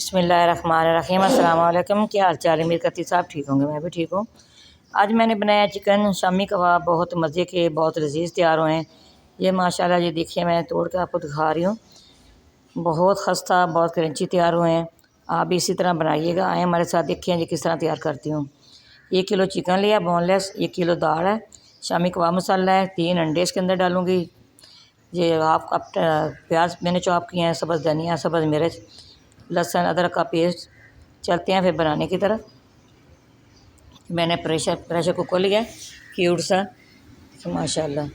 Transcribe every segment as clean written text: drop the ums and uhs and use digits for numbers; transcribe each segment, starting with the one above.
बिस्मिल्लाहिर्रहमानिर्रहीम। अस्सलाम वालेकुम। क्या हाल चाल है? मेरी करती साहब ठीक होंगे, मैं भी ठीक हूँ। आज मैंने बनाया चिकन शामी कबाब, बहुत मज़े के, बहुत लजीज तैयार हुए हैं। ये माशाल्लाह, ये देखिए, मैं तोड़ के आपको दिखा रही हूँ। बहुत खस्ता, बहुत क्रंची तैयार हुए हैं। आप भी इसी तरह बनाइएगा। आए हमारे साथ, देखिए जी किस तरह तैयार करती हूँ। 1 किलो चिकन लिया बोनलेस, 1 किलो दाल है, शामी कबाब मसाला है, 3 अंडे इसके अंदर डालूँगी। ये हाफ कप प्याज मैंने चॉप किए हैं, सब्ज़ धनिया, सब्ज़ मिर्च, लहसुन, अदरक का पेस्ट। चलते हैं फिर बनाने की तरफ। मैंने प्रेशर कुकर लिया, क्यूट सा, माशाल्लाह।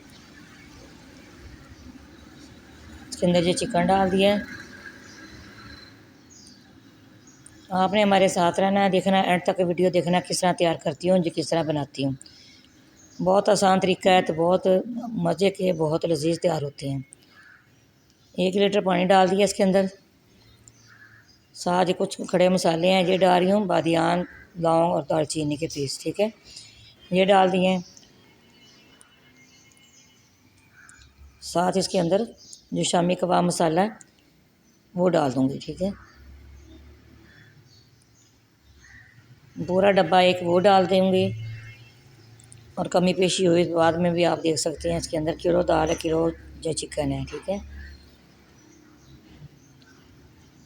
इसके अंदर ये चिकन डाल दिया है। आपने हमारे साथ रहना है, देखना एंड तक वीडियो देखना, किस तरह तैयार करती हूँ जी, किस तरह बनाती हूँ। बहुत आसान तरीका है, तो बहुत मज़े के, बहुत लजीज तैयार होते हैं। 1 लीटर पानी डाल दिया इसके अंदर। साथ ही कुछ खड़े मसाले हैं, ये डाल रही हूँ, बादियान, लौंग और दालचीनी के पीस, ठीक है, ये डाल दिए हैं। साथ इसके अंदर जो शामी कबाब मसाला है वो डाल दूँगी, ठीक है। पूरा डब्बा एक वो डाल दूँगी, और कमी पेशी हुई बाद में भी आप देख सकते हैं। इसके अंदर किलो दाल है, किलो जो चिकन है, ठीक है।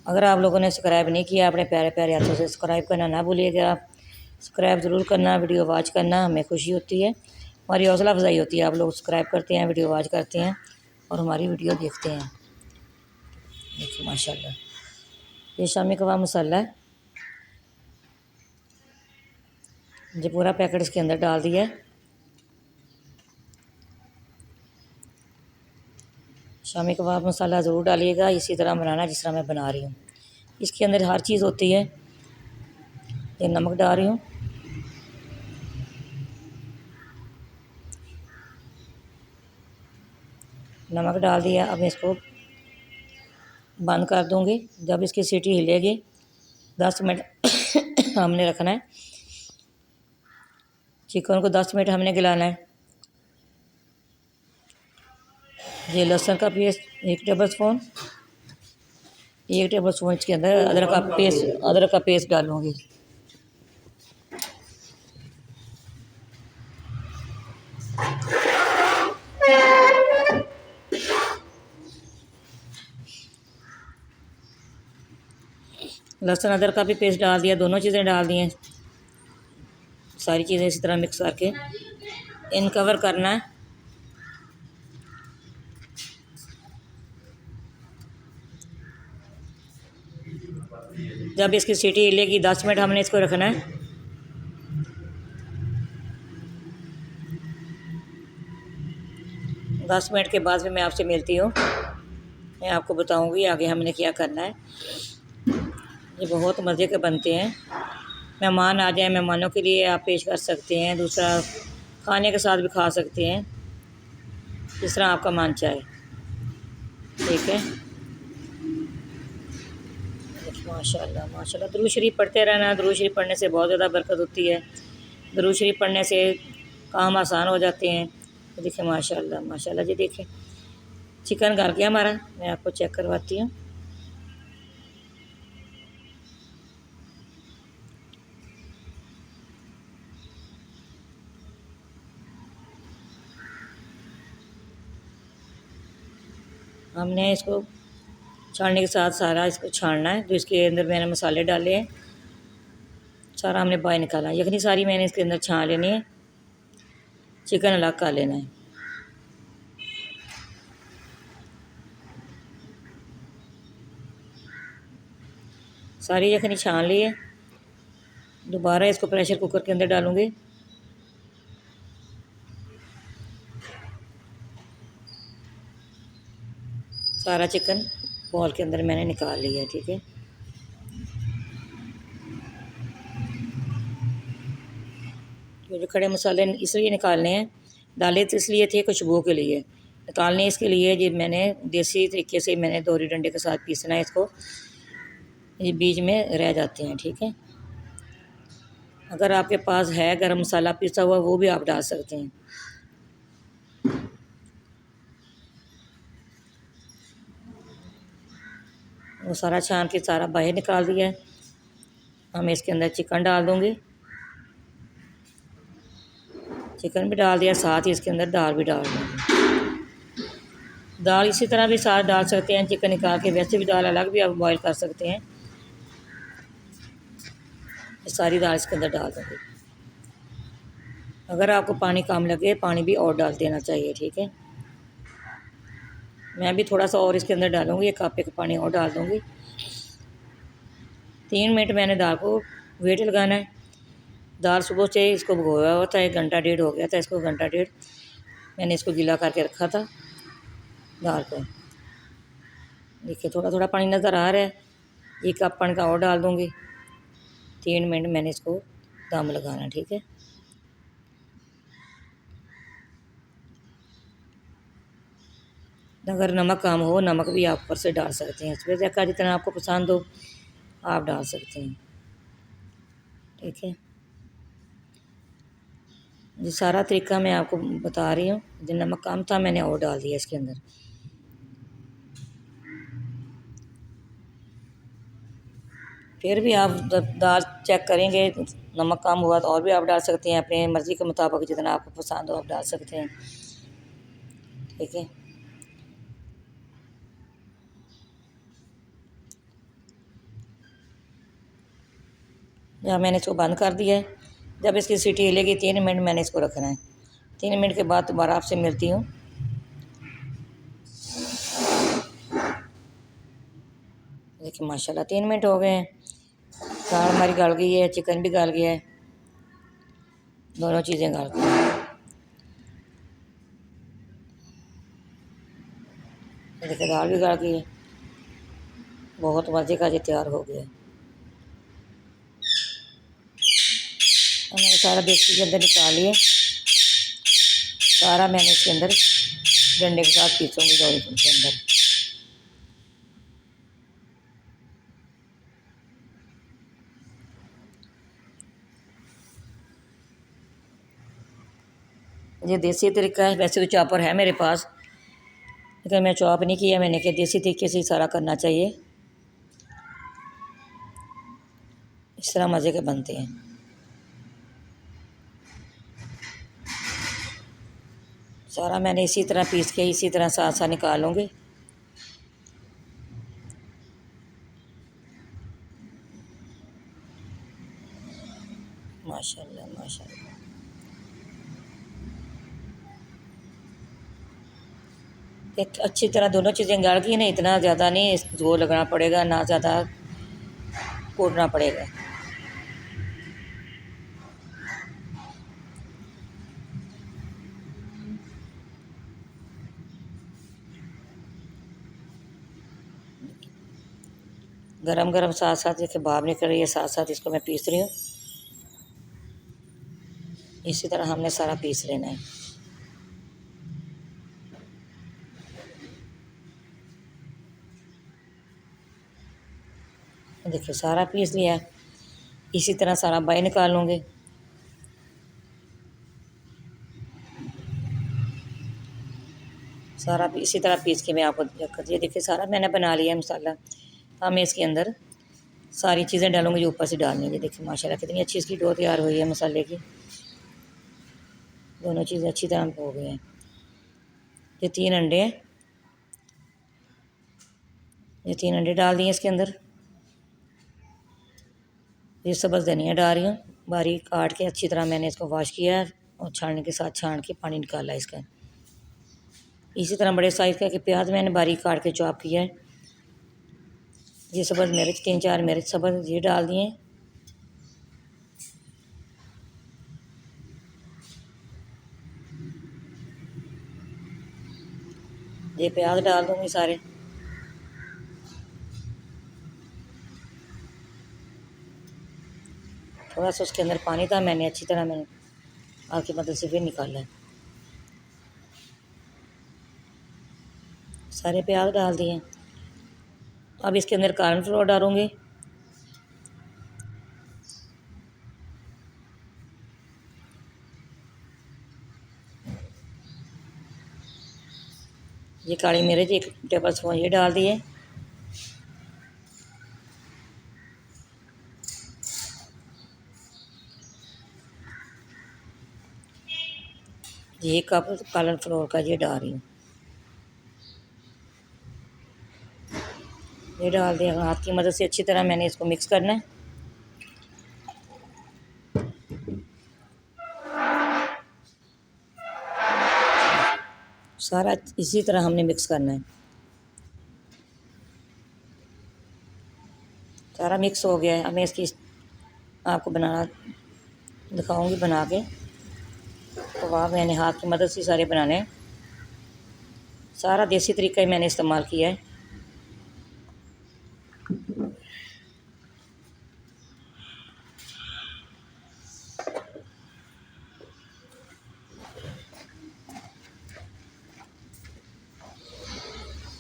अगर आप लोगों ने सब्सक्राइब नहीं किया, अपने प्यारे प्यारे हाथों से सब्सक्राइब करना ना भूलिएगा। सब्सक्राइब ज़रूर करना, वीडियो वॉच करना, हमें खुशी होती है, हमारी हौसला अफजाई होती है। आप लोग सब्सक्राइब करते हैं, वीडियो वॉच करते हैं और हमारी वीडियो देखते हैं। देखिए माशाल्लाह, ये शामी कबाब मसाला है, जो पूरा पैकेट इसके अंदर डाल दिया है। शामी कबाब मसाला ज़रूर डालिएगा, इसी तरह बनाना जिस तरह मैं बना रही हूँ। इसके अंदर हर चीज़ होती है। ये नमक डाल रही हूँ, नमक डाल दिया। अब इसको बंद कर दूँगी। जब इसकी सीटी हिलेगी 10 मिनट हमने रखना है। चिकन को 10 मिनट हमने गलाना है। ये लहसुन का paste 1 table spoon, 1 table spoon इसके अंदर अदरक का पेस्ट डालूँगी। लहसुन अदरक का भी पेस्ट डाल दिया, दोनों चीज़ें डाल दी हैं। सारी चीज़ें इसी तरह मिक्स करके इन कवर करना है। जब इसकी सीटी हिलेगी 10 मिनट हमने इसको रखना है। दस मिनट के बाद फिर मैं आपसे मिलती हूँ, मैं आपको बताऊँगी आगे हमने क्या करना है। ये बहुत मज़े के बनते हैं। मेहमान आ जाए, मेहमानों के लिए आप पेश कर सकते हैं, दूसरा खाने के साथ भी खा सकते हैं, जिस तरह आपका मन चाहे, ठीक है। माशाल्लाह माशाल्लाह, दुरूद शरीफ पढ़ते रहना। दुरूद शरीफ पढ़ने से बहुत ज़्यादा बरकत होती है। दुरूद शरीफ पढ़ने से काम आसान हो जाते हैं। तो देखिए माशाल्लाह माशाल्लाह, जी देखिए चिकन गल गया हमारा। मैं आपको चेक करवाती हूँ। हमने इसको छानने के साथ सारा इसको छानना है। जो इसके अंदर मैंने मसाले डाले हैं सारा हमने बाहर निकाला। यखनी सारी मैंने इसके अंदर छान लेनी है, चिकन अलग कर लेना है। सारी यखनी छान ली है। दोबारा इसको प्रेशर कुकर के अंदर डालूँगी। सारा चिकन बॉल के अंदर मैंने निकाल लिया है, ठीक है। जो खड़े मसाले इसलिए निकालने हैं, डाले तो इसलिए थे खुशबू के लिए, निकालने इसके लिए। ये मैंने देसी तरीके से मैंने दोहरी डंडे के साथ पीसना है इसको, ये बीच में रह जाते हैं, ठीक है। अगर आपके पास है गरम मसाला पिसा हुआ, वो भी आप डाल सकते हैं। वो सारा छान के सारा बाहर निकाल दिया है। हम इसके अंदर चिकन डाल दूँगी। चिकन भी डाल दिया, साथ ही इसके अंदर दाल भी डाल दूँगी। दाल इसी तरह भी साथ डाल सकते हैं, चिकन निकाल के वैसे भी दाल अलग भी आप बॉयल कर सकते हैं। सारी दाल इसके अंदर डाल दूँगी। अगर आपको पानी कम लगे पानी भी और डाल देना चाहिए, ठीक है। मैं भी थोड़ा सा और इसके अंदर डालूँगी, 1 कप पानी और डाल दूँगी। 3 मिनट मैंने दाल को वेट लगाना है। दाल सुबह से इसको भिगोया हुआ था, 1 घंटा डेढ़ हो गया था इसको, घंटा डेढ़ मैंने इसको गीला करके रखा था दाल को। देखिए थोड़ा थोड़ा पानी नज़र आ रहा है, 1 कप पानी का और डाल दूँगी। 3 मिनट मैंने इसको दम लगाना, ठीक है। अगर नमक कम हो नमक भी आप ऊपर से डाल सकते हैं, इसमें जैसा जितना आपको पसंद हो आप डाल सकते हैं, ठीक है। ये सारा तरीका मैं आपको बता रही हूँ। जो नमक कम था मैंने और डाल दिया इसके अंदर। फिर भी आप दाल चेक करेंगे, नमक कम हुआ तो और भी आप डाल सकते हैं, अपने मर्ज़ी के मुताबिक जितना आपको पसंद हो आप डाल सकते हैं, ठीक है। जब मैंने इसको बंद कर दिया है, जब इसकी सीटी हिलेगी 3 मिनट मैंने इसको रखना है। 3 मिनट के बाद दोबारा आपसे मिलती हूँ। देखिए माशाल्लाह 3 मिनट हो गए हैं, दाल हमारी गल गई है, चिकन भी गल गया है, दोनों चीज़ें गल गई हैं। देखिए दाल भी गल गई है, बहुत मज़े का ये तैयार हो गया है। मैंने सारा देसी के अंदर निकाल लिया, सारा मैंने इसके अंदर डंडे के साथ पीसूँगी दो के अंदर। ये देसी तरीका है, वैसे तो चॉपर है मेरे पास लेकिन मैं चॉप नहीं किया, मैंने कहा देसी तरीके से ही सारा करना चाहिए, इस तरह मज़े के बनते हैं। सारा मैंने इसी तरह पीस के इसी तरह साथ साथ निकालूँगी। माशाल्लाह माशाल्लाह। एक अच्छी तरह दोनों चीज़ें गल गई ना, इतना ज़्यादा नहीं जोर लगाना पड़ेगा, ना ज़्यादा कूटना पड़ेगा। गरम गरम साथ साथ देखिए भाप निकल रही है, साथ साथ इसको मैं पीस रही हूँ। इसी तरह हमने सारा पीस लेना है। देखिए सारा पीस लिया है, इसी तरह सारा बाहर निकाल लूँगी। सारा इसी तरह पीस के मैं आपको रख दिया। देखिए सारा मैंने बना लिया मसाला। अब मैं इसके अंदर सारी चीज़ें डालूँगी जो ऊपर से डालनी है। देखिए माशाल्लाह कितनी अच्छी इसकी डो तैयार हुई है मसाले की, दोनों चीज़ें अच्छी तरह हो गई हैं। ये 3 अंडे हैं, ये 3 अंडे डाल दिए इसके अंदर। ये सब्ज़ धनिया डाल रही हूँ, बारीक काट के अच्छी तरह मैंने इसको वॉश किया है और छानने के साथ छान के पानी निकाला है इसका। इसी तरह बड़े साइज़ का कि प्याज मैंने बारीक काट के चॉप किया है। ये सब्ज़ मिर्च 3-4 मिर्च सब्ज़ ये डाल दिए। ये प्याज डाल दूँगी सारे। थोड़ा सा उसके अंदर पानी था, मैंने अच्छी तरह मैंने आग की मदद से फिर निकाला है। सारे प्याज डाल दिए। अब इसके अंदर कॉर्नफ्लोर डालूँगी। ये काली मिर्च 1 टेबल स्पून ये डाल दिए। ये कप कॉर्न फ्लोर का ये डाल रही हूँ। ये डाल दिया, हाथ की मदद से अच्छी तरह मैंने इसको मिक्स करना है। सारा इसी तरह हमने मिक्स करना है। सारा मिक्स हो गया है। अब मैं इसकी आपको बनाना दिखाऊंगी बना के। कबाब मैंने हाथ की मदद से सारे बनाने हैं। सारा देसी तरीका ही मैंने इस्तेमाल किया है।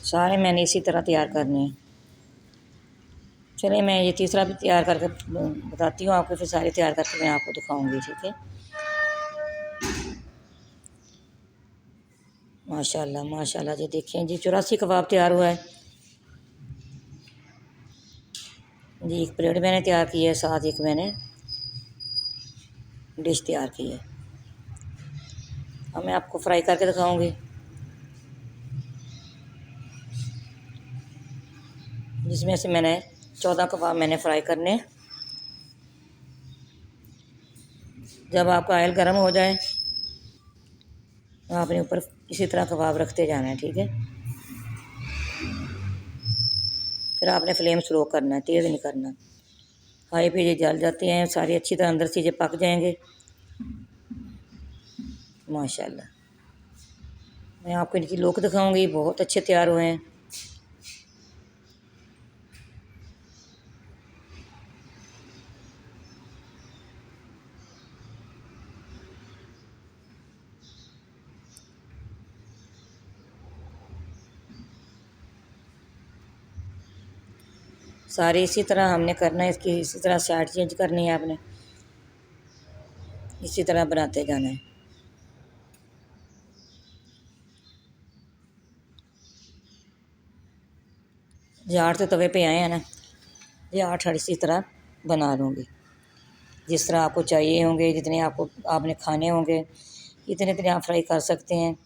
सारे मैंने इसी तरह तैयार करने हैं। चलिए मैं ये तीसरा भी तैयार करके बताती हूँ आपको, फिर सारे तैयार करके मैं आपको दिखाऊंगी, ठीक है। माशाल्लाह माशाल्लाह जी, देखें जी 84 कबाब तैयार हुआ है जी। एक प्लेट मैंने तैयार की है, साथ एक मैंने डिश तैयार की है। अब मैं आपको फ्राई करके दिखाऊंगी। जिसमें से मैंने 14 कबाब मैंने फ्राई करने। जब आपका ऑयल गर्म हो जाए तो आपने ऊपर इसी तरह कबाब रखते जाना है, ठीक है। फिर आपने फ्लेम स्लो करना है, तेज़ नहीं करना। हाई पे ये जल जाते हैं सारे, अच्छी तरह अंदर से ये पक जाएंगे माशाल्लाह। मैं आपको इनकी लुक दिखाऊंगी, बहुत अच्छे तैयार हुए हैं। सारे इसी तरह हमने करना है, इसकी इसी तरह साइड चेंज करनी है आपने, इसी तरह बनाते जाना है। ये 8 तो तवे पे आए हैं ना, ये 8 इसी तरह बना लूँगी। जिस तरह आपको चाहिए होंगे, जितने आपको आपने खाने होंगे इतने इतने आप फ्राई कर सकते हैं।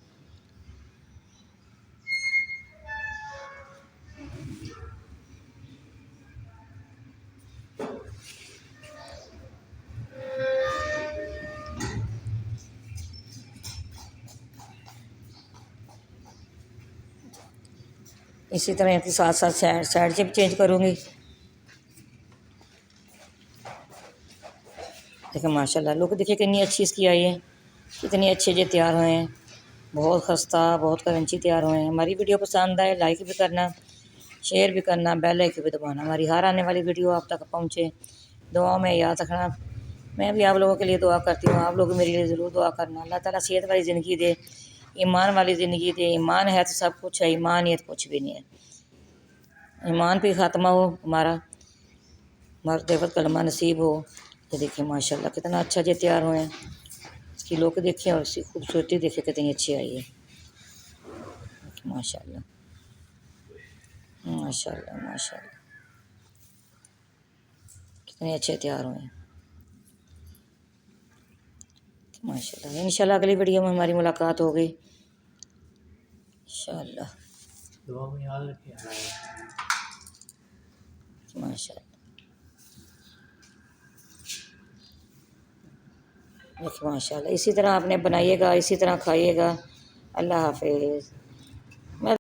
इसी तरह इनके साथ साथ साइड साइड से भी चेंज करूँगी। देखिए माशाल्लाह लुक देखिए कितनी अच्छी इसकी आई है, कितनी अच्छे ये तैयार हुए हैं। बहुत खस्ता बहुत क्रंची तैयार हुए हैं। हमारी वीडियो पसंद आए लाइक भी करना, शेयर भी करना, बेल आइकन भी दबाना, हमारी हर आने वाली वीडियो आप तक पहुँचे। दुआ में याद रखना, मैं भी आप लोगों के लिए दुआ करती हूँ, आप लोग मेरे लिए ज़रूर दुआ करना। अल्लाह ताला सेहत वाली ज़िंदगी दे, ईमान वाली ज़िंदगी दे। ईमान है तो सब कुछ है, ईमान नहीं है तो कुछ भी नहीं है। ईमान पे ख़ात्मा हो हमारा, मरते वक्त कलमा नसीब हो। तो देखिए माशाल्लाह कितना अच्छा जे तैयार हुए हैं। इसकी लुक देखिए और इसकी खूबसूरती देखिए कितनी अच्छी आई है माशाल्लाह माशाल्लाह माशाल्लाह। कितने अच्छे तैयार हुए हैं माशाल्लाह। इंशाल्लाह अगली वीडियो में हमारी मुलाकात होगी इंशाल्लाह। दुआ में याद रखिए माशाल्लाह। देखिए माशाल्लाह, इसी तरह आपने बनाइएगा, इसी तरह खाइएगा। अल्लाह हाफिज़।